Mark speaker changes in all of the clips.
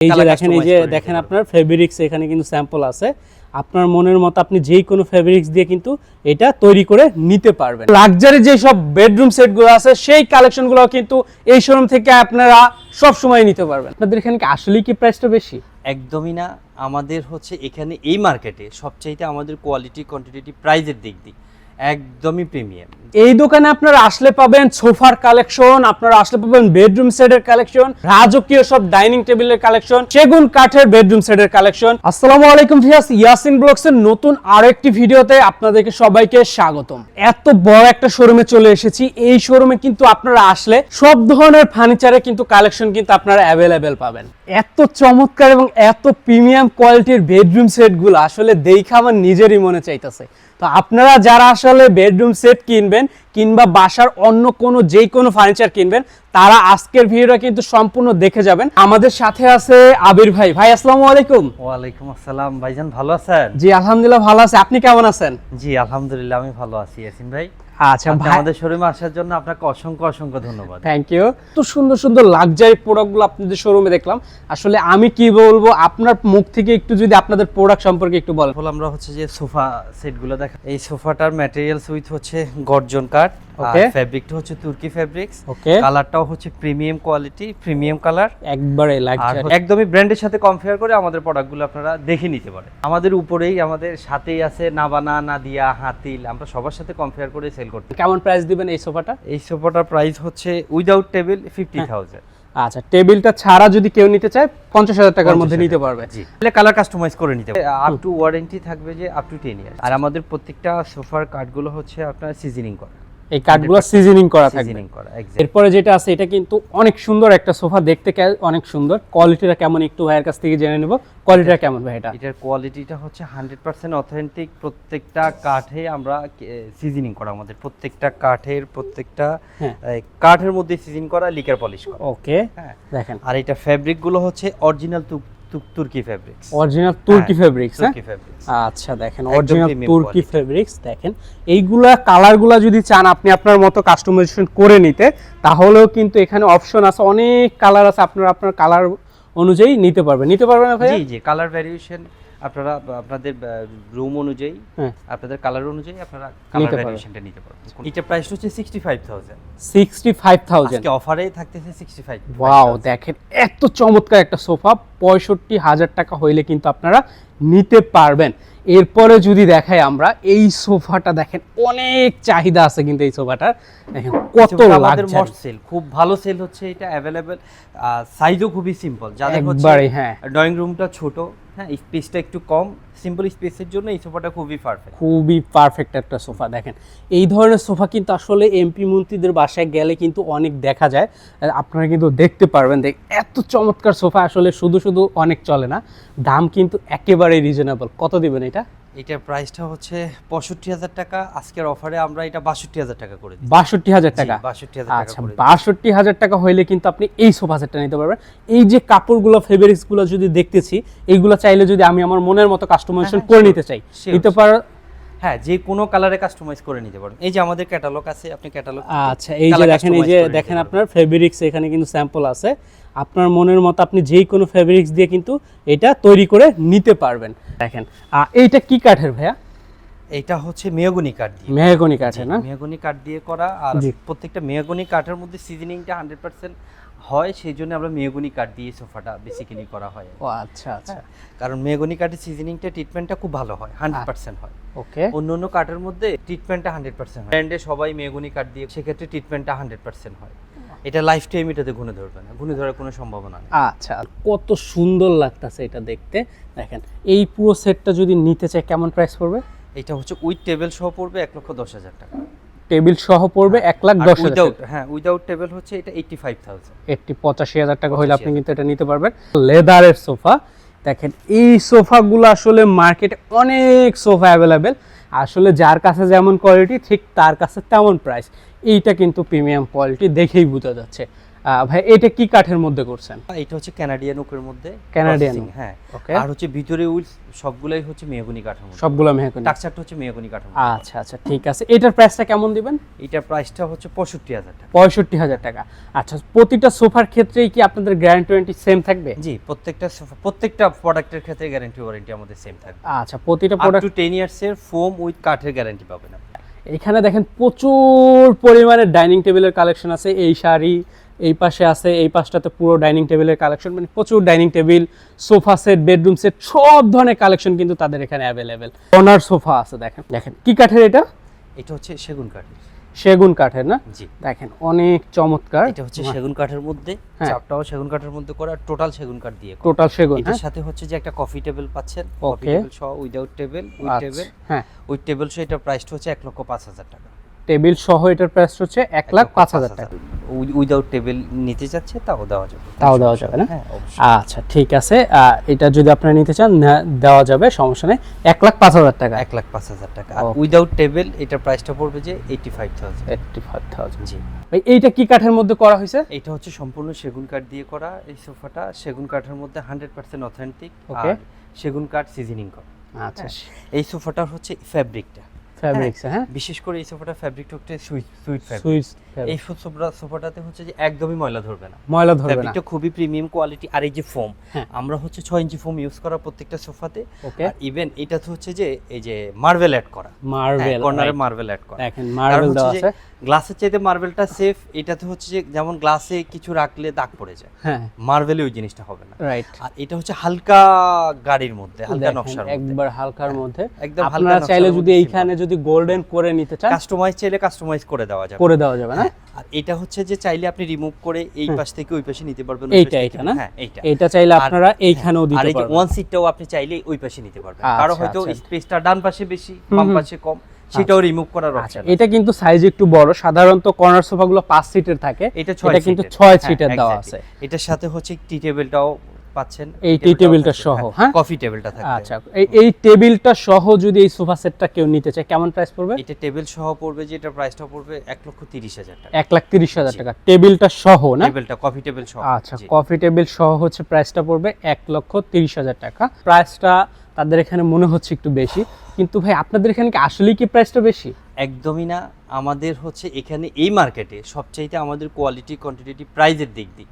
Speaker 1: এই যে দেখেন আপনার ফেব্রিক্স এখানে কিন্তু স্যাম্পল আছে। আপনার মনের মতো আপনি যেই কোনো ফেব্রিক্স দিয়ে কিন্তু এটা তৈরি করে নিতে পারবেন। লাক্সারি যে সব বেডরুম সেটগুলো আছে সেই কালেকশনগুলো কিন্তু এই শোরুম থেকে আপনারা সব সময় নিতে পারবেন। আপনাদের এখানে কি আসলেই কি প্রাইসটা বেশি?
Speaker 2: একদমই না। আমাদের হচ্ছে এখানে এই মার্কেটে সবচাইতে আমাদের কোয়ালিটি কোয়ান্টিটি প্রাইজের দিক দিয়ে একদমই প্রিমিয়াম।
Speaker 1: এই দোকানে আপনারা আসলে পাবেন সোফার কালেকশন, আপনারা আসলে পাবেন বেডরুম সেটের কালেকশন, রাজকীয় সব ডাইনিং টেবিলের কালেকশন, সেগুন কাঠের বেডরুম সেটের কালেকশন। আসসালামু আলাইকুম ভিউয়ার্স, ইয়াসিন ব্লগসের নতুন আরেকটি ভিডিওতে আপনাদেরকে সবাইকে স্বাগতম। এত বড় একটা শোরুমে চলে এসেছি। এই শোরুমে কিন্তু আপনারা আসলে সব ধরনের ফার্নিচারে কিন্তু কালেকশন কিন্তু আপনারা অ্যাভেলেবেল পাবেন। এত চমৎকার এবং এত প্রিমিয়াম কোয়ালিটির বেডরুম সেটগুলো আসলে দেখে আমার নিজেরই মনে চাইতেছে। তো আপনারা যারা আসলে বেডরুম সেট কিনবেন কিংবা বাসার অন্য কোনো যেই কোনো ফার্নিচার কিনবেন, তারা আজকের ভিডিওটা কিন্তু সম্পূর্ণ দেখে যাবেন। আমাদের সাথে আছে আবির ভাই। ভাই আসসালামু আলাইকুম।
Speaker 2: ওয়ালাইকুম আসসালাম। ভাইজান ভালো আছেন?
Speaker 1: জি আলহামদুলিল্লাহ ভালো আছি, আপনি কেমন আছেন?
Speaker 2: জি আলহামদুলিল্লাহ আমি ভালো আছি ইয়াসিন ভাই।
Speaker 1: আচ্ছা ভাই,
Speaker 2: আমাদের শোরুমে আসার জন্য আপনাকে অসংখ্য অসংখ্য ধন্যবাদ।
Speaker 1: Thank you. তো সুন্দর সুন্দর লাক্সারি প্রোডাক্টগুলো আপনাদের শোরুমে দেখলাম। আসলে আমি কি বলবো, আপনার মুখ থেকে একটু যদি আপনাদের প্রোডাক্ট সম্পর্কে একটু বলেন।
Speaker 2: আমরা হচ্ছে যে সোফা সেটগুলো দেখা, এই সোফাটার ম্যাটেরিয়ালস উইথ হচ্ছে গর্জন কাঠ,
Speaker 1: ওকে,
Speaker 2: ফেব্রিকটা হচ্ছে তুর্কি ফেব্রিক্স,
Speaker 1: ওকে,
Speaker 2: কালারটাও হচ্ছে প্রিমিয়াম কোয়ালিটি, প্রিমিয়াম কালার,
Speaker 1: একবারে লাক্সারি,
Speaker 2: একদমই ব্র্যান্ডের সাথে কম্পেয়ার করে আমাদের প্রোডাক্টগুলো আপনারা দেখে নিতে পারেন। আমাদের উপরেই আমাদের সাথেই আছে নাবানা, নাদিয়া, হাতিল, আমরা সবার সাথে কম্পেয়ার করে সেল করতে।
Speaker 1: কেমন প্রাইস দিবেন এই সোফাটা?
Speaker 2: এই সোফাটার প্রাইস হচ্ছে উইদাউট টেবিল 50,000।
Speaker 1: আচ্ছা, টেবিলটা ছাড়া যদি কেউ নিতে চায় 50,000 টাকার মধ্যে নিতে পারবে।
Speaker 2: জি, তাহলে কালার কাস্টমাইজ করে নিতে পারবে। আপ টু ওয়ারেন্টি থাকবে যে আপ টু 10 ইয়ার্স। আর আমাদের প্রত্যেকটা সোফার কাঠগুলো হচ্ছে আপনার সিজনিং করা,
Speaker 1: এই কাঠগুলো সিজনিং করা থাকবে।
Speaker 2: সিজনিং করা এক্স্যাক্ট।
Speaker 1: এরপরে যেটা আছে এটা কিন্তু অনেক সুন্দর একটা সোফা, দেখতে অনেক সুন্দর। কোয়ালিটিটা কেমন একটু ভাইয়ের কাছ থেকে জেনে নেব। কোয়ালিটিটা কেমন ভাই?
Speaker 2: এটার কোয়ালিটিটা হচ্ছে 100% অথেন্টিক। প্রত্যেকটা কাঠে আমরা সিজনিং করা, আমাদের প্রত্যেকটা কাঠের প্রত্যেকটা কাঠের মধ্যে সিজনিং করা, লিকার পলিশ করা।
Speaker 1: ওকে, দেখেন।
Speaker 2: আর এটা ফেব্রিক গুলো হচ্ছে অরিজিনাল তুর্কি ফেব্রিক্স,
Speaker 1: অরিজিনাল তুর্কি ফেব্রিক্স।
Speaker 2: তুর্কি ফেব্রিক্স।
Speaker 1: আচ্ছা দেখেন, অরিজিনাল তুর্কি ফেব্রিক্স। দেখেন এইগুলা কালারগুলা যদি চান আপনি আপনার মতো কাস্টমাইজেশন করে নিতে, তাহলেও কিন্তু এখানে অপশন আছে, অনেক কালার আছে, আপনারা আপনার কালার অনুযায়ী নিতে পারবেন না ভাই?
Speaker 2: জি জি, কালার ভ্যারিয়েশন আপনারা আপনাদের রুম অনুযায়ী, আপনাদের কালার অনুযায়ী আপনারা কালার ভ্যারিয়েশনটা নিতে পারবেন। এটা প্রাইস হচ্ছে 65,000।
Speaker 1: 65,000
Speaker 2: আজকে অফারে থাকতেছে 65।
Speaker 1: ওয়াও, দেখেন এত চমৎকার একটা সোফা 65,000 টাকা হইলে কিন্তু আপনারা নিতে পারবেন। এরপরে যদি দেখাই আমরা এই সোফাটা, দেখেন অনেক চাহিদা আছে কিন্তু এই সোফাটার। দেখেন কত
Speaker 2: আমাদের মোস্ট সেল, খুব ভালো সেল হচ্ছে এটা, अवेलेबल। সাইজও খুবই সিম্পল, যাদের হচ্ছে ড্রয়িং রুমটা ছোট, স্পেসটা একটু কম, সিম্পল স্পেসের জন্য এই সোফাটা খুবই পারফেক্ট একটা সোফা। দেখেন এই ধরনের সোফা কিন্তু আসলে এমপি মন্ত্রীদের বাসায় গেলে কিন্তু অনেক দেখা যায়, আপনারা কিন্তু দেখতে পারবেন। এত চমৎকার সোফা আসলে শুধু শুধু অনেক চলে না, দাম কিন্তু একেবারেই রিজনেবল। কত দিবেন এটা? এটার প্রাইসটা হচ্ছে 65,000 টাকা। আজকের অফারে আমরা এটা 62,000 টাকা করে দিই।
Speaker 1: 62,000 টাকা?
Speaker 2: 62,000 টাকা।
Speaker 1: আচ্ছা, 62,000 টাকা হইলে কিন্তু আপনি এই সোফা সেটটা নিতে পারবেন। এই যে কাপড়গুলো, ফেব্রিক্সগুলো যদি দেখতেছি, এইগুলো চাইলে যদি আমি আমার মনের মতো কাস্টমাইজেশন করে নিতে চাই, নিতে পার?
Speaker 2: হ্যাঁ, যে কোনো কালারে কাস্টমাইজ করে নিতে পারবেন। এই যে আমাদের ক্যাটালগ আছে, আপনি ক্যাটালগ।
Speaker 1: আচ্ছা, এই যে দেখেন আপনার ফেব্রিক্স এখানে কিন্তু স্যাম্পল আছে। আপনার মনের মতো আপনি যেই কোনো ফেব্রিক্স দিয়ে কিন্তু এটা তৈরি করে নিতে পারবেন। দেখেন এইটা কি কাঠের ভাইয়া?
Speaker 2: এটা হচ্ছে মেহগনি কাঠ দিয়ে।
Speaker 1: মেহগনি কাঠের না?
Speaker 2: মেহগনি কাঠ দিয়ে করা। আর প্রত্যেকটা মেহগনি কাঠের মধ্যে সিজনিংটা 100% হয়, সেই জন্য আমরা মেহগনি কাঠ দিয়ে সোফাটা বেসিক্যালি করা হয়।
Speaker 1: ও আচ্ছা আচ্ছা,
Speaker 2: কারণ মেহগনি কাঠের সিজনিংটা, ট্রিটমেন্টটা খুব ভালো হয়, 100% হয়।
Speaker 1: ওকে,
Speaker 2: অন্য কাঠের মধ্যে ট্রিটমেন্টটা 100% হয়। ব্র্যান্ডে সবাই মেহগনি কাঠ দিয়ে, সেক্ষেত্রে ট্রিটমেন্টটা 100% হয়। এটা লাইফ টাইম এটাতে ঘুরে ধরবে না, ঘুরে ধরার কোনো সম্ভাবনা নেই।
Speaker 1: আচ্ছা, কত সুন্দর লাগতেছে এটা দেখতে। দেখেন এই পুরো সেটটা যদি নিতে চাই কেমন প্রাইস পড়বে?
Speaker 2: এটা হচ্ছে উইথ টেবিল সহ পড়বে 1,10,000 টাকা।
Speaker 1: টেবিল সহ পড়বে 1,10,000 টাকা।
Speaker 2: হ্যাঁ, উইদাউট টেবিল হচ্ছে এটা 85,000।
Speaker 1: 85,000 টাকা হলে আপনি কিন্তু এটা নিতে পারবেন। লেদারের সোফা। দেখেন এই সোফাগুলো আসলে মার্কেটে অনেক সোফা অ্যাভেলেবেল, আসলে যার কাছে যেমন কোয়ালিটি ঠিক তার কাছে তেমন প্রাইস। এইটা কিন্তু প্রিমিয়াম কোয়ালিটি, দেখেই বোঝা যাচ্ছে। ভাই এটা কি কাঠের মধ্যে করছেন?
Speaker 2: এটা হচ্ছে কানাডিয়ান ওকের মধ্যে
Speaker 1: কানাডিয়ান,
Speaker 2: হ্যাঁ।
Speaker 1: ওকে।
Speaker 2: আর হচ্ছে ভিতরে উইলস সবগুলাই হচ্ছে মেহগনি কাঠের মধ্যে,
Speaker 1: সবগুলো মেহগনি,
Speaker 2: স্ট্রাকচারটা হচ্ছে মেহগনি কাঠের মধ্যে।
Speaker 1: আচ্ছা আচ্ছা, ঠিক আছে। এটার প্রাইসটা কেমন দিবেন?
Speaker 2: এটার প্রাইসটা হচ্ছে 65,000 টাকা।
Speaker 1: 65,000 টাকা। আচ্ছা, প্রতিটা সোফার ক্ষেত্রেই কি আপনাদের গ্যারান্টি ওয়ারেন্টি সেম থাকবে?
Speaker 2: জি, প্রত্যেকটা প্রোডাক্টের ক্ষেত্রে গ্যারান্টি ওয়ারেন্টি আমাদের সেম থাকবে।
Speaker 1: আচ্ছা, প্রতিটা
Speaker 2: আপ
Speaker 1: প্রোডাক্ট
Speaker 2: টু 10 ইয়ার্স এর ফোম উইথ কাঠের গ্যারান্টি পাবেন আপনি।
Speaker 1: এখানে দেখেন প্রচুর পরিমাণে ডাইনিং টেবিলের কালেকশন আছে। এই শাড়ি এই পাশে আছে, এই পাশটাতে পুরো ডাইনিং টেবিলের কালেকশন, মানে প্রচুর dining table, sofa set, bedroom set, সব ধরনের কালেকশন কিন্তু তাদের এখানে অ্যাভেলেবেল। কর্নার সোফা আছে, দেখেন দেখেন কি কাঠের এটা?
Speaker 2: এটা হচ্ছে সেগুন কাঠের।
Speaker 1: সেগুন কাঠের না?
Speaker 2: জি,
Speaker 1: দেখেন অনেক চমৎকার।
Speaker 2: এটা হচ্ছে সেগুন কাঠের মধ্যে,
Speaker 1: হ্যাঁ।
Speaker 2: চাপটাও সেগুন কাঠের মধ্যে করা, টোটাল সেগুন কাঠ দিয়ে করা।
Speaker 1: টোটাল সেগুন,
Speaker 2: এটার
Speaker 1: হ্যাঁ।
Speaker 2: সাথে হচ্ছে যে একটা কফি টেবিল পাচ্ছেন, কফি
Speaker 1: ওকে।
Speaker 2: টেবিল সহ উইদাউট টেবিল, উইথ
Speaker 1: আচ্ছা,
Speaker 2: টেবিল,
Speaker 1: হ্যাঁ।
Speaker 2: উইথ টেবিল সহ এটার প্রাইসটা হচ্ছে 1,05,000 টাকা।
Speaker 1: টেবিল সহ এটার প্রাইস হচ্ছে 1,05,000 টাকা।
Speaker 2: উইদাউট টেবিল নিতে চাচ্ছে তাও দেওয়া যাবে,
Speaker 1: তাও দেওয়া যাবে না?
Speaker 2: হ্যাঁ অবশ্যই।
Speaker 1: আচ্ছা, ঠিক আছে। এটা যদি আপনারা নিতে চান দেওয়া যাবে, সমস্যা নেই। 1,05,000 টাকা।
Speaker 2: 1,05,000 টাকা। আর
Speaker 1: Okay.
Speaker 2: উইদাউট টেবিল এটার প্রাইসটা পড়বে যে 85,000।
Speaker 1: 85,000।
Speaker 2: জি,
Speaker 1: ভাই এইটা কি কাঠের মধ্যে করা হয়েছে?
Speaker 2: এটা হচ্ছে সম্পূর্ণ সেগুন কাঠ দিয়ে করা। এই সোফাটা সেগুন কাঠের মধ্যে 100% অথেন্টিক,
Speaker 1: Okay.
Speaker 2: আর সেগুন কাঠ সিজনিং করা।
Speaker 1: আচ্ছা,
Speaker 2: এই সোফাটার হচ্ছে ফ্যাব্রিকটা,
Speaker 1: ফ্যাব্রিক্স, হ্যাঁ।
Speaker 2: বিশেষ করে এই সোফাটার ফ্যাব্রিকটা হচ্ছে সুইট ফ্যাব্রিক।
Speaker 1: সুইস
Speaker 2: এই সোফাটাতে হচ্ছে যে একদমই ময়লা ধরবে না,
Speaker 1: ময়লা ধরবে না।
Speaker 2: ফ্যাব্রিকটা খুবই প্রিমিয়াম কোয়ালিটি। আর এই যে ফোম,
Speaker 1: হ্যাঁ।
Speaker 2: আমরা হচ্ছে 6 ইঞ্চি ফোম ইউজ করা প্রত্যেকটা সোফাতে।
Speaker 1: ওকে।
Speaker 2: আর ইভেন এটা তো হচ্ছে যে এই যে মার্বেল অ্যাড করা,
Speaker 1: মার্বেল,
Speaker 2: কর্নারে মার্বেল অ্যাড করা।
Speaker 1: দেখেন মার্বেল দেওয়া আছে।
Speaker 2: গ্লাসের চাইতে মার্বেলটা সেফ। এটাতে হচ্ছে যে যেমন গ্লাসে কিছু রাখলে দাগ পড়ে যায়,
Speaker 1: হ্যাঁ,
Speaker 2: মার্বেলে ওই জিনিসটা হবে না।
Speaker 1: রাইট।
Speaker 2: আর এটা হচ্ছে হালকা গাড়ির মধ্যে, হালকা নকশার মধ্যে,
Speaker 1: একবার হালকার মধ্যে।
Speaker 2: একদম হালকা
Speaker 1: আপনারা
Speaker 2: নকশার
Speaker 1: চাইলে যদি
Speaker 2: মধ্যে
Speaker 1: এইখানে যদি গোল্ডেন করে নিতে চান,
Speaker 2: কাস্টমাইজ চাইলে কাস্টমাইজ করে দেওয়া যাবে,
Speaker 1: করে দেওয়া যাবে না?
Speaker 2: হ্যাঁ। আর এটা হচ্ছে যে চাইলে আপনি রিমুভ করে এই পাশ থেকে ওই পাশে নিতে পারবেন।
Speaker 1: এইটা এইটা না?
Speaker 2: হ্যাঁ, এইটা।
Speaker 1: এটা চাইলে
Speaker 2: আর-
Speaker 1: আপনারা এইখানেও
Speaker 2: আর
Speaker 1: দিতে
Speaker 2: এই যে
Speaker 1: পারবেন।
Speaker 2: ওয়ান সিটটাও আপনি চাইলে ওই পাশে নিতে পারবেন। কারো
Speaker 1: আচ্ছা,
Speaker 2: হয়তো
Speaker 1: আচ্ছা।
Speaker 2: স্পেসটা ডান পাশে বেশি, বাম পাশে কম, সেটাও রিমুভ করার
Speaker 1: আচ্ছা,
Speaker 2: অপশন।
Speaker 1: এটা কিন্তু সাইজ একটু বড়। সাধারণত কর্নার সোফাগুলো 5 সিটের থাকে,
Speaker 2: এটা
Speaker 1: এটা কিন্তু 6
Speaker 2: হ্যাঁ,
Speaker 1: সিটের দেওয়া আছে।
Speaker 2: এটার সাথে হচ্ছে টি টেবিলটাও পাচ্ছেন,
Speaker 1: এই টি টেবিলটা সহ, হ্যাঁ?
Speaker 2: কফি টেবিলটা থাকবে।
Speaker 1: আচ্ছা, এই টেবিলটা সহ যদি এই সোফা সেটটা কেউ নিতে চায়, কেমন প্রাইস পড়বে?
Speaker 2: এটা টেবিল সহ পড়বে যে এটার প্রাইসটা পড়বে 1,30,000 টাকা।
Speaker 1: 1,30,000 টাকা টেবিলটা সহ না?
Speaker 2: টেবিলটা কফি টেবিল সহ।
Speaker 1: আচ্ছা,
Speaker 2: জি।
Speaker 1: কফি টেবিল সহ হচ্ছে প্রাইসটা পড়বে 1,30,000 টাকা। প্রাইসটা তাদের এখানে মনে হচ্ছে একটু বেশি, কিন্তু ভাই আপনাদের এখানে কি আসলেই কি প্রাইসটা বেশি?
Speaker 2: একদমই না। আমাদের হচ্ছে এখানে এই মার্কেটে সবচাইতে আমাদের কোয়ালিটি কোয়ান্টিটি প্রাইজের দিক দিয়ে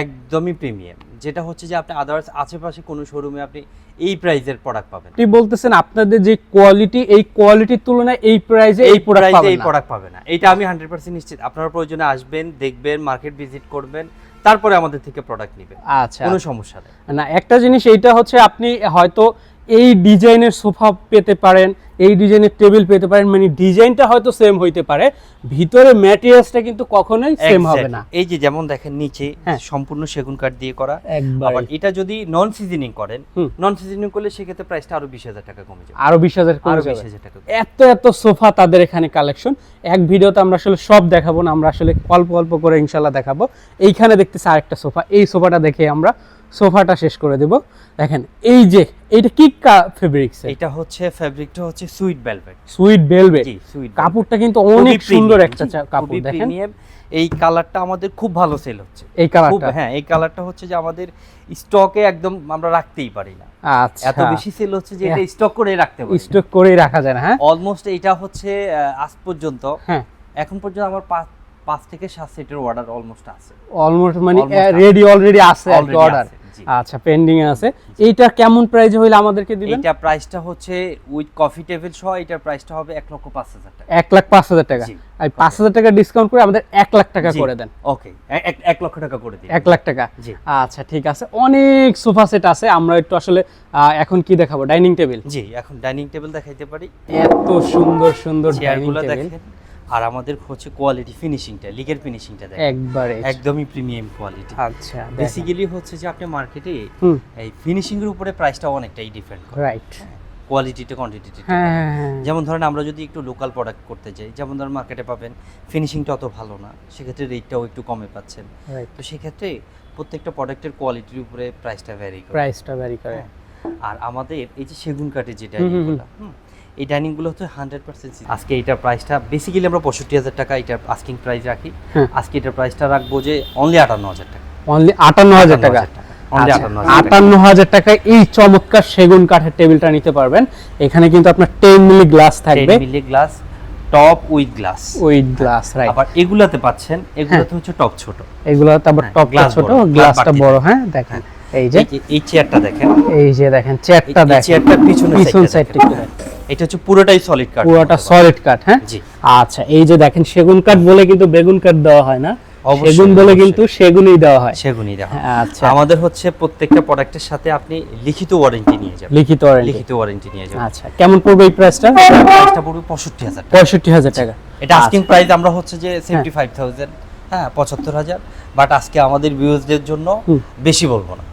Speaker 2: একদমই প্রিমিয়াম, যেটা হচ্ছে যে আপনি আদার্স আশেপাশে কোনো শোরুমে আপনি এই প্রাইজের প্রোডাক্ট পাবেন।
Speaker 1: আপনি বলতেছেন আপনাদের যে কোয়ালিটি, এই কোয়ালিটির তুলনায় এই প্রাইসে এই প্রোডাক্ট
Speaker 2: প্রাইজে
Speaker 1: পাবেন
Speaker 2: এই
Speaker 1: না?
Speaker 2: প্রোডাক্ট পাবে না, এটা আমি 100% নিশ্চিত। আপনারা প্রয়োজনে আসবেন, দেখবেন, মার্কেট ভিজিট করবেন, তারপরে আমাদের থেকে প্রোডাক্ট নেবেন,
Speaker 1: আচ্ছা,
Speaker 2: কোনো সমস্যা নেই।
Speaker 1: না, একটা জিনিস এইটা হচ্ছে আপনি হয়তো এই ডিজাইনের সোফা পেতে পারেন, এই ডিজাইনের টেবিল পেতে পারেন, মানে ডিজাইনটা হয়তো সেম হইতে পারে, ভিতরে ম্যাটেরিয়ালসটা কিন্তু কখনোই সেম হবে না।
Speaker 2: এই যে যেমন দেখেন নিচে
Speaker 1: হ্যাঁ।
Speaker 2: সম্পূর্ণ সেগুন কাঠ দিয়ে করা।
Speaker 1: একবার
Speaker 2: আবার এটা যদি নন সিজনিং করেন,
Speaker 1: হুম।
Speaker 2: নন সিজনিং করলে সেক্ষেত্রে প্রাইসটা আরো 20,000 টাকা কমে যাবে,
Speaker 1: আরো 20,000 কমে
Speaker 2: আরো
Speaker 1: যাবে।
Speaker 2: 20,000 টাকা।
Speaker 1: এত এত সোফা তাদের এখানে কালেকশন, এক ভিডিওতে আমরা আসলে সব দেখাবো না, আমরা আসলে অল্প অল্প করে ইনশাল্লাহ দেখাবো। এইখানে দেখতেছি আরেকটা সোফা, এই সোফাটা দেখে আমরা সোফাটা শেষ করে দেব। দেখেন এই যে এইটা কি ফেব্রিক্স?
Speaker 2: এটা হচ্ছে ফ্যাব্রিকটা হচ্ছে সুইট ভেলভেট।
Speaker 1: Sweet velvet.
Speaker 2: জি, সুইট।
Speaker 1: কাপড়টা কিন্তু অনেক সুন্দর একটা কাপড়, দেখেন
Speaker 2: প্রিমিয়াম। এই কালারটা আমাদের খুব ভালো সেল হচ্ছে।
Speaker 1: এই কালারটা,
Speaker 2: হ্যাঁ, এই কালারটা হচ্ছে যে আমাদের স্টকে একদম আমরা রাখতেই পারি না,
Speaker 1: আচ্ছা,
Speaker 2: এত বেশি সেল হচ্ছে যে এটা স্টক করে রাখতে পারি।
Speaker 1: স্টক করেই রাখা যায় না, হ্যাঁ?
Speaker 2: অলমোস্ট এটা হচ্ছে আজ পর্যন্ত,
Speaker 1: হ্যাঁ,
Speaker 2: এখন পর্যন্ত আমার 5 থেকে 7 সেটের অর্ডার অলমোস্ট আছে।
Speaker 1: অলমোস্ট মানে
Speaker 2: Almost
Speaker 1: রেডি অলরেডি আছে
Speaker 2: Already
Speaker 1: অর্ডার।
Speaker 2: আছে, জি।
Speaker 1: আচ্ছা, পেন্ডিং এ আছে। এইটা কেমন প্রাইসে হইলে আমাদেরকে দিবেন?
Speaker 2: এটা প্রাইসটা হচ্ছে উইথ কফি টেবিল সহ এটার প্রাইসটা হবে 1,05,000 টাকা।
Speaker 1: 1,05,000 টাকা।
Speaker 2: জি।
Speaker 1: আর 5,000 টাকা ডিসকাউন্ট করে আমাদের 1,00,000 টাকা
Speaker 2: জি।
Speaker 1: করে দেন।
Speaker 2: ওকে, 1 লক্ষ টাকা করে দিন।
Speaker 1: 1,00,000 টাকা।
Speaker 2: জি।
Speaker 1: আচ্ছা, ঠিক আছে। অনেক সোফা সেট আছে, আমরা একটু আসলে এখন কি দেখাবো? Dining table.
Speaker 2: জি, এখন ডাইনিং টেবিল দেখাইতে পারি।
Speaker 1: এত সুন্দর সুন্দর ডাইনিং
Speaker 2: চেয়ারগুলো
Speaker 1: টেবিল,
Speaker 2: দেখেন। আর আমাদের হচ্ছে কোয়ালিটি ফিনিশিংটা, লিগের ফিনিশিংটা দেখেন,
Speaker 1: একবারে
Speaker 2: একদমই প্রিমিয়াম কোয়ালিটি।
Speaker 1: আচ্ছা,
Speaker 2: বেসিক্যালি হচ্ছে যে আপনি মার্কেটে
Speaker 1: হুম,
Speaker 2: এই ফিনিশিং এর উপরে প্রাইসটা অনেকটাই ডিপেন্ড করে,
Speaker 1: রাইট।
Speaker 2: কোয়ালিটিতে কোয়ান্টিটিতে।
Speaker 1: হ্যাঁ, হ্যাঁ, হ্যাঁ।
Speaker 2: যেমন ধরেন আমরা যদি একটু লোকাল প্রোডাক্ট করতে যাই, যেমন ধরেন মার্কেটে পাবেন ফিনিশিংটা অত ভালো না, সেক্ষেত্রে রেটটাও একটু কমে পাচ্ছেন।
Speaker 1: রাইট,
Speaker 2: তো সেক্ষেত্রে প্রত্যেকটা প্রোডাক্টের কোয়ালিটির উপরে প্রাইসটা ভ্যারি করে।
Speaker 1: প্রাইসটা ভ্যারি করে।
Speaker 2: হ্যাঁ। আর আমাদের এই যে সেগুন কাঠের যে
Speaker 1: হুম, হুম,
Speaker 2: ডাইনিংগুলো, এই ডাইনিং গুলো হচ্ছে 100% আজকে এটার প্রাইসটা বেসিক্যালি আমরা 65,000 টাকা এটার আস্কিং প্রাইস রাখি। আজকে এটার প্রাইসটা রাখবো যে অনলি 58,000 টাকা।
Speaker 1: অনলি 58,000 টাকা।
Speaker 2: অনলি
Speaker 1: 58,000 টাকায় এই চমৎকার সেগুন কাঠের টেবিলটা নিতে পারবেন। এখানে কিন্তু আপনার 10 মিলি গ্লাস থাকবে,
Speaker 2: 10 milli glass, top with glass, right. আবার এগুলাতে পাচ্ছেন, এগুলাতে হচ্ছে টপ ছোট,
Speaker 1: এগুলাতে আবার টপটা ছোট, গ্লাসটা বড়। হ্যাঁ দেখেন এই যে
Speaker 2: এই চেয়ারটা দেখেন,
Speaker 1: এই যে দেখেন চেয়ারটা দেখেন,
Speaker 2: চেয়ারটা পিছন
Speaker 1: সাইডটা
Speaker 2: এটা হচ্ছে পুরোটাই সলিড কাঠ,
Speaker 1: পুরোটা সলিড কাঠ। হ্যাঁ
Speaker 2: জি।
Speaker 1: আচ্ছা এই যে দেখেন সেগুন কাঠ বলে কিন্তু বেগুন কাঠ দেওয়া হয় না, সেগুন বলে কিন্তু সেগুনই দেওয়া হয়,
Speaker 2: সেগুনই দেওয়া হয়।
Speaker 1: আচ্ছা
Speaker 2: আমাদের হচ্ছে প্রত্যেকটা প্রোডাক্টের সাথে আপনি লিখিত ওয়ারেন্টি নিয়ে যাবেন, লিখিত ওয়ারেন্টি নিয়ে যাবেন।
Speaker 1: আচ্ছা কেমন পড়বে এই প্রাইসটা?
Speaker 2: প্রাইসটা পড়বে 65,000 টাকা।
Speaker 1: 65,000 টাকা।
Speaker 2: এটা আস্কিং প্রাইস আমরা হচ্ছে যে 75,000, হ্যাঁ 75,000, বাট আজকে আমাদের ভিউয়ারদের জন্য বেশি বলবো না,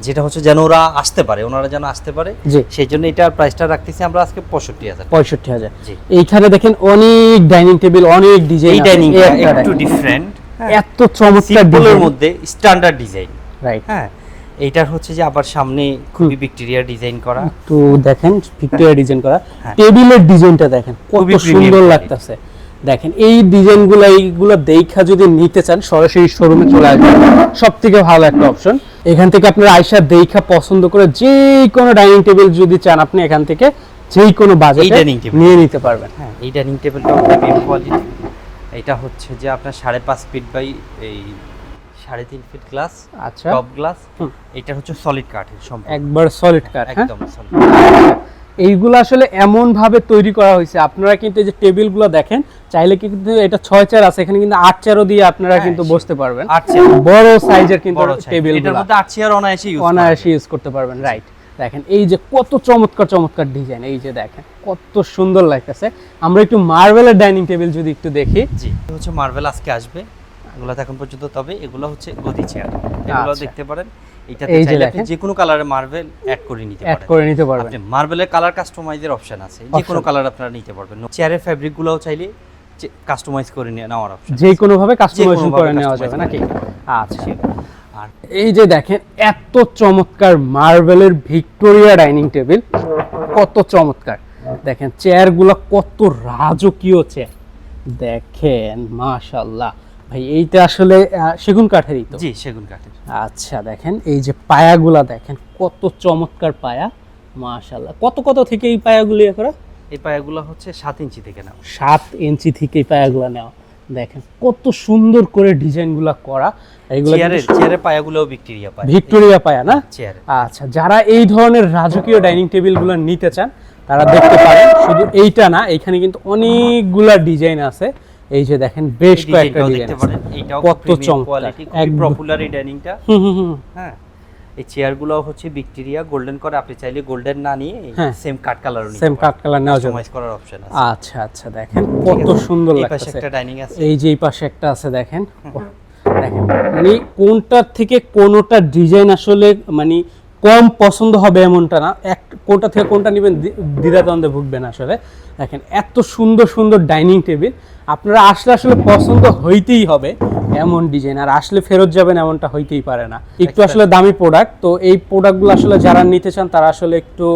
Speaker 2: যেটা হচ্ছে যেন ওরা আসতে পারে, ওনারা যেন আসতে পারে, সেই জন্য এটার প্রাইসটা রাখতেছি আমরা আজকে 65,000।
Speaker 1: 65,000। এইখানে দেখেন অনেক ডাইনিং টেবিল, অনেক ডিজাইন,
Speaker 2: এই ডাইনিংটা একটু ডিফারেন্ট,
Speaker 1: এত চমৎকার
Speaker 2: ডিজাইনের মধ্যে স্ট্যান্ডার্ড ডিজাইন,
Speaker 1: রাইট।
Speaker 2: হ্যাঁ এইটার হচ্ছে যে আবার সামনে খুবই ভিক্টোরিয়া ডিজাইন করা,
Speaker 1: তো দেখেন ভিক্টোরিয়া ডিজাইন করা, টেবিলের ডিজাইনটা দেখেন কত সুন্দর লাগতেছে। দেখেন এই ডিজাইনগুলো, এইগুলো দেখা যদি নিতে চান সরাসরি শোরুমে চলে আসবেন, সবথেকে ভালো একটা অপশন। এখান থেকে আপনারা আয়শা দেখা পছন্দ করে যে কোনো ডাইনিং টেবিল যদি চান আপনি এখান থেকে যে কোনো বাজেটে নিয়ে নিতে পারবেন।
Speaker 2: হ্যাঁ এই ডাইনিং টেবিলটা প্রিমিয়াম কোয়ালিটি, এটা হচ্ছে যে আপনার 5.5 ফিট বাই এই 3.5 ফিট গ্লাস,
Speaker 1: আচ্ছা
Speaker 2: টপ গ্লাস। এটা হচ্ছে সলিড কাঠের, সম্পূর্ণ
Speaker 1: একবার সলিড কাঠ,
Speaker 2: একদম সলিড।
Speaker 1: এইগুলো আসলে এমন ভাবে তৈরি করা হয়েছে, আপনারা কিন্তু এই যে টেবিলগুলো দেখেন, চাইলে কিন্তু এটা 6 চেয়ার আছে, এখানে কিন্তু 8 চেয়ারও দিয়ে আপনারা কিন্তু বসতে পারবেন,
Speaker 2: 8 চেয়ার
Speaker 1: বড় সাইজের কিন্তু টেবিল,
Speaker 2: এটার মধ্যে 8 চেয়ার অনায়াসে
Speaker 1: ইউজ করতে পারবেন, রাইট। দেখেন এই যে কত চমৎকার ডিজাইন, এই যে দেখেন কত সুন্দর লাগতেছে। আমরা একটু মার্বেলের ডাইনিং টেবিল যদি একটু দেখি,
Speaker 2: জি হচ্ছে মার্বেল আজকে আসবে, এগুলো এখন পর্যন্ত, তবে এগুলো হচ্ছে গদি চেয়ার, এগুলো দেখতে পারেন। এটাতে চাইলে আপনি যে কোনো কালারের মার্বেল অ্যাড করে নিতে পারবেন, আপনি মার্বেলের কালার কাস্টমাইজের অপশন আছে, যে কোনো কালার আপনারা নিতে পারবেন। চেয়ারের ফ্যাব্রিকগুলোও চাইলে কাস্টমাইজ করে নেওয়ার অপশন,
Speaker 1: যে কোনো ভাবে কাস্টমাইজেশন করে নেওয়া যাবে নাকি? আচ্ছা আর এই যে দেখেন এত চমৎকার মার্বেলের ভিক্টোরিয়া ডাইনিং টেবিল, কত চমৎকার। দেখেন চেয়ারগুলো কত রাজকীয় চেয়ার, দেখেন মাশাআল্লাহ। ভাই এইটা আসলে সেগুন কাঠেরই তো?
Speaker 2: জি সেগুন কাঠের।
Speaker 1: আচ্ছা দেখেন এই যে পায়াগুলা দেখেন কত চমৎকার পায়া, মাশাআল্লাহ। কত থেকে এই পায়াগুলো করা?
Speaker 2: এই পায়াগুলো হচ্ছে 7 ইঞ্চি থেকে নেওয়া,
Speaker 1: 7 ইঞ্চি থেকে এই পায়াগুলো নেওয়া। দেখেন কত সুন্দর করে ডিজাইনগুলো করা। এইগুলো
Speaker 2: চেয়ারের পায়াগুলোও
Speaker 1: ভিক্টোরিয়া পায়া না?
Speaker 2: চেয়ারে।
Speaker 1: আচ্ছা যারা এই ধরনের রাজকীয় ডাইনিং টেবিলগুলো নিতে চান তারা দেখতে পারেন। শুধু এইটা না, এখানে কিন্তু অনেকগুলা ডিজাইন আছে। এই যে দেখেন বেশ কয়েকটা ডিজাইন আছে, কত চমৎকার,
Speaker 2: এক পপুলার এই ডাইনিংটা। হ্যাঁ এই চেয়ারগুলো হচ্ছে ভিক্টোরিয়া গোল্ডেন করে, আপনি চাইলে গোল্ডেন না নিয়ে সেম কাট কালার নেওয়া যাবে, কাস্টমাইজ করার অপশন আছে।
Speaker 1: আচ্ছা দেখেন কত সুন্দর লাগছে।
Speaker 2: এই পাশে একটা ডাইনিং আছে,
Speaker 1: এই যে এই পাশে একটা আছে, দেখেন দেখেন মানে কোনটার থেকে কোনটা ডিজাইন আসলে মানে কম পছন্দ হবে এমনটা না, কোনটা থেকে কোনটা নেবেন দ্বিধাদ্বন্দ্বে ভুগবেন আসলে। দেখেন এত সুন্দর ডাইনিং টেবিল, আপনারা আসলে পছন্দ হইতেই হবে এমন ডিজাইন, আর আসলে ফেরত যাবেন এমনটা হইতেই পারে না। একটু আসলে দামি প্রোডাক্ট, তো এই প্রোডাক্টগুলো আসলে যারা নিতে চান তারা আসলে একটু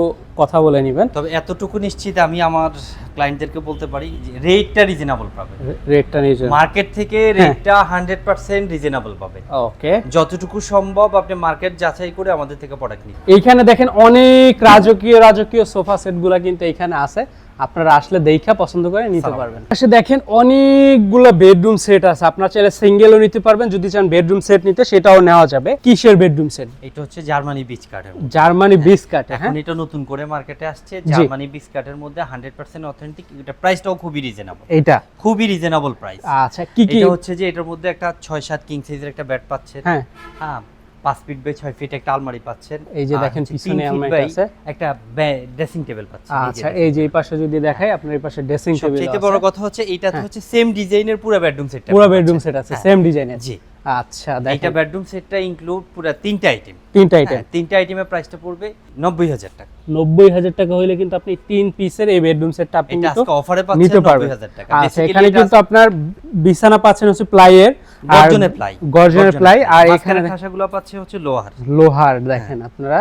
Speaker 1: কথা বলে নেবেন।
Speaker 2: তবে এতটুকু নিশ্চিত আমি আমার ক্লায়েন্টদেরকে বলতে পারি যে রেটটা রিজনেবল পাবে,
Speaker 1: রেটটা
Speaker 2: মার্কেট থেকে রেটটা 100% রিজনেবল পাবে। ওকে, যতটুকু সম্ভব আপনি মার্কেট যাচাই করে আমাদের থেকে প্রোডাক্ট নিন।
Speaker 1: এইখানে দেখেন অনেক রাজকীয় সোফা সেটগুলো কিন্তু এখানে আছে, আপনারা আসলে দেখা পছন্দ করে নিতে পারবেন। আসলে দেখেন অনেকগুলো বেডরুম সেট আছে, আপনারা চাইলে সিঙ্গেলও নিতে পারবেন, যদি চান বেডরুম সেট নিতে সেটাও নেওয়া যাবে। কিসের বেডরুম সেট?
Speaker 2: এটা হচ্ছে জার্মানি বিচ কাঠের,
Speaker 1: জার্মানি বিচ কাঠ।
Speaker 2: এখন এটা নতুন করে মার্কেটে আসছে, জার্মানি বিচ কাঠের মধ্যে 100% অথেন্টিক। এটা প্রাইসটাও খুবই রিজনেবল,
Speaker 1: এটা খুবই
Speaker 2: রিজনেবল প্রাইস।
Speaker 1: আচ্ছা কি
Speaker 2: এটা হচ্ছে যে এটার মধ্যে একটা 6-7 কিং সাইজের একটা বেড পাচ্ছেন, হ্যাঁ 5 ফিট বাই 6 ফিট একটা আলমারি পাচ্ছেন। এই যে দেখেন পিছনে আলমারি আছে, একটা ড্রেসিং টেবিল পাচ্ছেন। আচ্ছা এই যে এই পাশে যদি দেখাই, আপনার এই পাশে ড্রেসিং টেবিল আছে। সবচেয়ে বড় কথা হচ্ছে এটা হচ্ছে সেম ডিজাইনের পুরো বেডরুম সেট, পুরো বেডরুম সেট আছে সেম ডিজাইনের। জি আচ্ছা দেখেন এটা বেডরুম সেটটা ইনক্লুড পুরো তিনটা আইটেমের প্রাইসটা পড়বে 90,000 টাকা। 90,000 টাকা হইলে কিন্তু আপনি 3 পিসের এই বেডরুম সেটটা আপনি আজকে অফারে পাচ্ছেন 90,000 টাকা। আচ্ছা এখানে কিন্তু আপনার বিছানা পাচ্ছেন হচ্ছে প্লাইয়ের, গর্জনের প্লাই, আর এখানে খাসাগুলো পাচ্ছে হচ্ছে লোহার। দেখেন আপনারা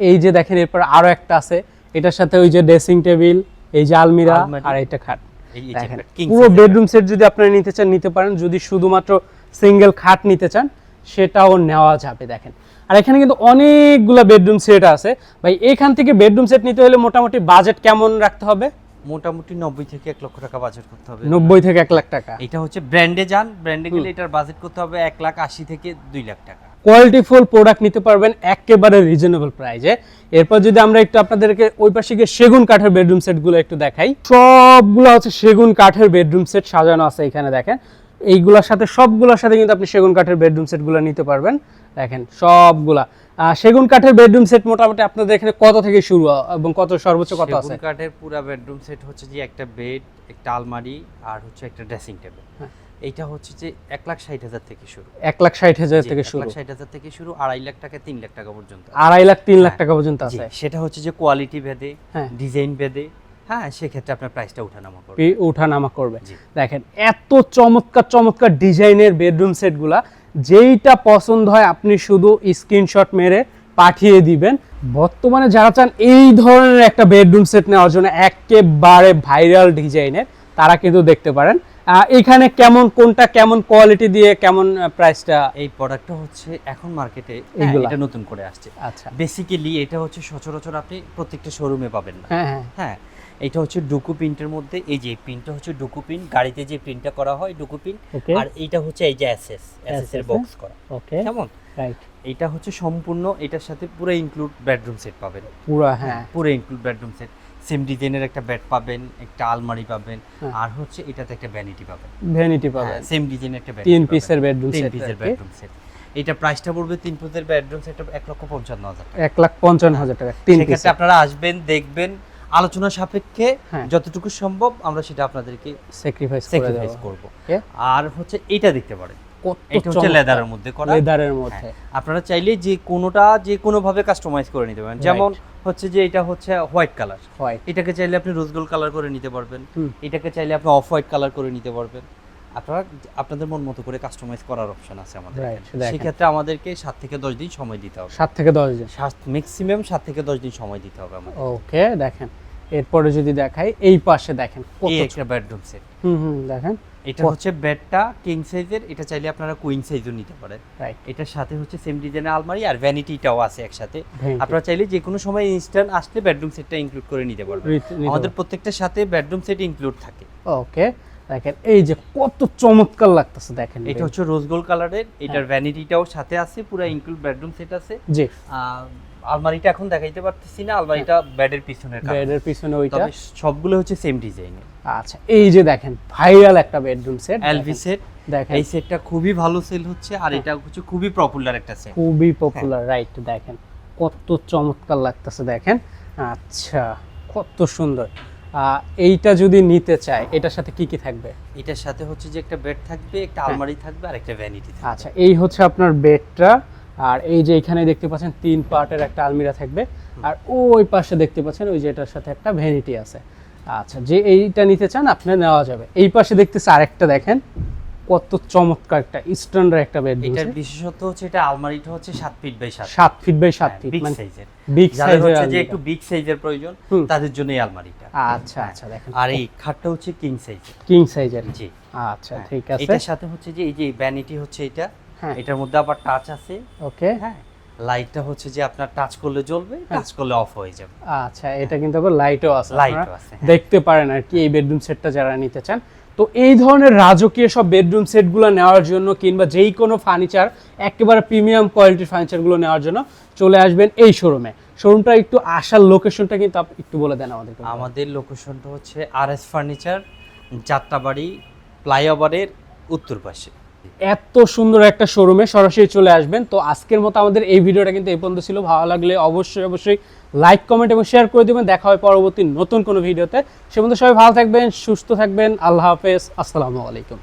Speaker 2: এই যে দেখেন এরপর আরো একটা আছে, এটার সাথে ওই যে ড্রেসিং টেবিল
Speaker 1: এই যে আলমিরা
Speaker 2: আলমারি।
Speaker 1: আর এটা খাট।
Speaker 2: এই যে
Speaker 1: দেখেন
Speaker 2: king
Speaker 1: পুরো
Speaker 2: size এর
Speaker 1: বেডরুম সেট যদি আপনারা নিতে চান নিতে পারেন, যদি শুধুমাত্র সিঙ্গেল খাট নিতে চান সেটাও নেওয়া যাবে। দেখেন আর এখানে কিন্তু অনেকগুলো বেডরুম সেট আছে ভাই। এখান থেকে বেডরুম সেট নিতে হলে মোটামুটি বাজেট কেমন রাখতে হবে?
Speaker 2: মোটামুটি 90 থেকে 1 লক্ষ টাকা বাজেট করতে হবে।
Speaker 1: 90 থেকে 1 লাখ টাকা।
Speaker 2: এটা হচ্ছে ব্র্যান্ডে যান, ব্র্যান্ডে গেলে এটার বাজেট করতে হবে 1,80,000 থেকে 2 লাখ টাকা।
Speaker 1: কোয়ালিটিফুল প্রোডাক্ট নিতে পারবেন একেবারে রিজনেবল প্রাইসে। এরপর যদি আমরা একটু আপনাদেরকে ওই পাশে গিয়ে সেগুন কাঠের বেডরুম সেটগুলো একটু দেখাই, সবগুলো হচ্ছে সেগুন কাঠের বেডরুম সেট সাজানো আছে এখানে। দেখেন এইগুলোর সাথে সবগুলোর সাথে কিন্তু আপনি সেগুন কাঠের বেডরুম সেটগুলো নিতে পারবেন। দেখেন সবগুলা সেগুন কাঠের বেডরুম সেট মোটামুটি আপনাদের এখানে কত থেকে শুরু এবং কত সর্বোচ্চ কত আছে?
Speaker 2: সেগুন কাঠের পুরো বেডরুম সেট হচ্ছে যে একটা বেড, একটা আলমারি আর হচ্ছে একটা ড্রেসিং টেবিল। এইটা হচ্ছে যে 1,60,000 থেকে শুরু।
Speaker 1: 1,60,000 থেকে শুরু।
Speaker 2: 1,60,000 থেকে শুরু, 2.5 লাখ টাকা 3 লাখ টাকা পর্যন্ত।
Speaker 1: 2.5 লাখ 3 লাখ টাকা পর্যন্ত আছে।
Speaker 2: সেটা হচ্ছে যে কোয়ালিটি ভেদে,
Speaker 1: হ্যাঁ।
Speaker 2: ডিজাইন ভেদে, হ্যাঁ সেক্ষেত্রে আপনার প্রাইসটা ওঠানামা করবে।
Speaker 1: উঠানামা করবে।
Speaker 2: জি।
Speaker 1: দেখেন এত চমৎকার চমৎকার ডিজাইনের বেডরুম সেটগুলা, যেইটা পছন্দ হয় আপনি শুধু স্ক্রিনশট মেরে পাঠিয়ে দিবেন। বর্তমানে যারা চান এই ধরনের একটা বেডরুম সেট নেওয়ার জন্য একেবারে ভাইরাল ডিজাইনের, তারা কিন্তু দেখতে পারেন। এখানে কেমন কোনটা কেমন কোয়ালিটি দিয়ে কেমন প্রাইসটা?
Speaker 2: এই প্রোডাক্টটা হচ্ছে এখন মার্কেটে
Speaker 1: এইগুলা।
Speaker 2: এটা নতুন করে আসছে।
Speaker 1: আচ্ছা।
Speaker 2: বেসিক্যালি এটা হচ্ছে সচরাচর আপনি প্রত্যেকটা শোরুমে পাবেন না।
Speaker 1: হ্যাঁ হ্যাঁ।
Speaker 2: হ্যাঁ, এটা হচ্ছে ডুকু প্রিন্টের মধ্যে, এই যে প্রিন্টটা হচ্ছে ডুকু প্রিন্ট, গাড়িতে যে প্রিন্টটা করা হয় ডুকু প্রিন্ট।
Speaker 1: Okay.
Speaker 2: আর এইটা হচ্ছে এই যে এসএস এর বক্স করা।
Speaker 1: ওকে।
Speaker 2: কেমন?
Speaker 1: রাইট।
Speaker 2: এটা হচ্ছে সম্পূর্ণ, এটার সাথে পুরো ইনক্লুড বেডরুম সেট পাবেন।
Speaker 1: পুরা হ্যাঁ।
Speaker 2: পুরো ইনক্লুড বেডরুম সেট, সেম ডিজাইনের একটা বেড পাবেন, একটা আলমারি পাবেন,
Speaker 1: হ্যাঁ।
Speaker 2: আর হচ্ছে এটাতে একটা ভ্যানিটি পাবেন।
Speaker 1: ভ্যানিটি পাবেন।
Speaker 2: সেম ডিজাইনের একটা বেড।
Speaker 1: 3 পিসের বেডরুম
Speaker 2: 3
Speaker 1: সেট।
Speaker 2: পিসের বেডরুম সেট। এটা প্রাইসটা পড়বে 3 পিসের বেডরুম সেট 1,55,000 টাকা।
Speaker 1: 1,55,000 টাকা 3 পিস।
Speaker 2: সেক্ষেত্রে আপনারা আসবেন, দেখবেন, আলোচনা সাপেক্ষে
Speaker 1: হ্যাঁ।
Speaker 2: যতটুকু সম্ভব আমরা সেটা আপনাদেরকে
Speaker 1: স্যাক্রিফাইস করে
Speaker 2: স্যাক্রিফাইস
Speaker 1: দেব।
Speaker 2: করব।
Speaker 1: ওকে।
Speaker 2: আর হচ্ছে এইটা দেখতে পারেন,
Speaker 1: কত
Speaker 2: এটা হচ্ছে লেদারের মধ্যে করা।
Speaker 1: লেদারের মধ্যে।
Speaker 2: হ্যাঁ, আপনারা চাইলে যে কোনোটা যে কোনো ভাবে কাস্টমাইজ করে নিতে পারেন। যেমন হচ্ছে যে এটা হচ্ছে হোয়াইট কালার,
Speaker 1: হোয়াইট।
Speaker 2: এটাকে চাইলে আপনি রোজ গোল্ড কালার করে নিতে পারবেন, এটাকে চাইলে আপনি অফ হোয়াইট কালার করে নিতে পারবেন। আপনারা আপনাদের মন মতো করে কাস্টমাইজ করার অপশন আছে আমাদের
Speaker 1: Right,
Speaker 2: এখানে।
Speaker 1: দেখেন।
Speaker 2: সেক্ষেত্রে আমাদেরকে 7 থেকে 10 দিন সময় দিতে হবে।
Speaker 1: 7 থেকে 10 দিন।
Speaker 2: ম্যাক্সিমাম 7 থেকে 10 দিন সময় দিতে হবে আমাদের।
Speaker 1: ওকে। দেখেন এরপরে যদি দেখাই, এই পাশে দেখেন কত
Speaker 2: এই একটা বেডরুম সেট।
Speaker 1: দেখেন
Speaker 2: এটা হচ্ছে বেডটা কিং সাইজের, এটা চাইলে আপনারা কুইন সাইজও নিতে পারেন।
Speaker 1: রাইট।
Speaker 2: এটার সাথে হচ্ছে সেম ডিজাইনের আলমারি আর ভ্যানিটিটাও আছে একসাথে।
Speaker 1: Vanity।
Speaker 2: আপনারা চাইলে যে কোনো সময় ইনস্ট্যান্ট আসলে বেডরুম সেটটা ইনক্লুড করে নিতে পারবেন। আমাদের প্রত্যেকটার সাথে বেডরুম সেট ইনক্লুড থাকে।
Speaker 1: ওকে। দেখেন এই যে কত চমৎকার লাগতেছে। দেখেন
Speaker 2: এটা হচ্ছে রোজ গোল্ড কালারের, এটার ভ্যানিটিটাও সাথে আছে, পুরো ইনক্লুড বেডরুম সেট আছে।
Speaker 1: জি।
Speaker 2: আলমারিটা এখন দেখাইতে পারতেছি না, আলমারিটা বেডের পিছনের কাছে।
Speaker 1: বেডের পিছনে ওইটা।
Speaker 2: তবে সবগুলো হচ্ছে সেম ডিজাইনের।
Speaker 1: আচ্ছা এই যে দেখেন ভাইরাল একটা বেডরুম সেট
Speaker 2: এলভি সেট।
Speaker 1: দেখেন
Speaker 2: এই সেটটা খুবই ভালো সেল হচ্ছে, আর এটা হচ্ছে খুবই পপুলার একটা সেট।
Speaker 1: খুবই পপুলার। রাইট। দেখেন কত চমৎকার লাগতেছে। দেখেন আচ্ছা কত সুন্দর। এইটা যদি নিতে চাই এটার সাথে কি কি থাকবে?
Speaker 2: এটার সাথে হচ্ছে যে একটা বেড থাকবে, একটা আলমারি থাকবে আর একটা ভ্যানিটি থাকবে।
Speaker 1: আচ্ছা এই হচ্ছে আপনার বেডটা, আর এই যে এখানে দেখতে পাচ্ছেন 3 পার্টের একটা আলমিরা থাকবে, আর ওই পাশে দেখতে পাচ্ছেন ওই যে এটার সাথে একটা ভ্যানিটি আছে। আচ্ছা যে এইটা নিতে চান আপনি নেওয়া যাবে। এই পাশে দেখতেছে আরেকটা, দেখেন কত চমৎকার একটা স্ট্যান্ডার্ড একটা বেডরুম।
Speaker 2: এটার বিশেষত্ব হচ্ছে এটা আলমারিটা হচ্ছে 7 feet by 7।
Speaker 1: 7 feet by 7 feet
Speaker 2: big
Speaker 1: মানে
Speaker 2: সাইজের।
Speaker 1: বিগ
Speaker 2: যাদের
Speaker 1: সাইজের
Speaker 2: হচ্ছে যে একটু বিগ সাইজের প্রয়োজন তাদের জন্য এই আলমারিটা।
Speaker 1: আচ্ছা আচ্ছা দেখেন।
Speaker 2: আর এই খাটটা হচ্ছে কিং সাইজের।
Speaker 1: কিং সাইজের।
Speaker 2: জি।
Speaker 1: আচ্ছা ঠিক আছে।
Speaker 2: এটার সাথে হচ্ছে যে এই যে ভ্যানিটি হচ্ছে এটা,
Speaker 1: হ্যাঁ।
Speaker 2: এটার মধ্যে আবার টাচ আছে।
Speaker 1: ওকে।
Speaker 2: হ্যাঁ, লাইটটা হচ্ছে যে আপনার টাচ করলে জ্বলবে, টাচ করলে অফ হয়ে যাবে।
Speaker 1: আচ্ছা এটা কিন্তু আবার লাইটও আছে,
Speaker 2: লাইটও
Speaker 1: আপনারা
Speaker 2: আছে,
Speaker 1: দেখতে পারেন আর কি এই বেডরুম সেটটা যারা নিতে চান। তো এই ধরনের রাজকীয় সব বেডরুম সেটগুলো নেওয়ার জন্য কিংবা যেই কোনো ফার্নিচার একেবারে প্রিমিয়াম কোয়ালিটির ফার্নিচারগুলো নেওয়ার জন্য চলে আসবেন এই শোরুমে। শোরুমটা একটু আসার লোকেশনটা কিন্তু একটু বলে দেন আমাদেরকে।
Speaker 2: আমাদের লোকেশনটা হচ্ছে আরএস ফার্নিচার, যাত্রাবাড়ি ফ্লাইওভারের উত্তর পাশে।
Speaker 1: এত সুন্দর একটা শোরুমে সরাসরি চলে আসবেন। তো আজকের মতো আমাদের এই ভিডিওটা কিন্তু এই পর্যন্ত ছিল। ভালো লাগলে অবশ্যই লাইক কমেন্ট এবং শেয়ার করে দিবেন। দেখা হয় পরবর্তী নতুন কোনো ভিডিওতে। সে পর্যন্ত সবাই ভালো থাকবেন, সুস্থ থাকবেন। আল্লাহ হাফেজ, আসসালামু আলাইকুম।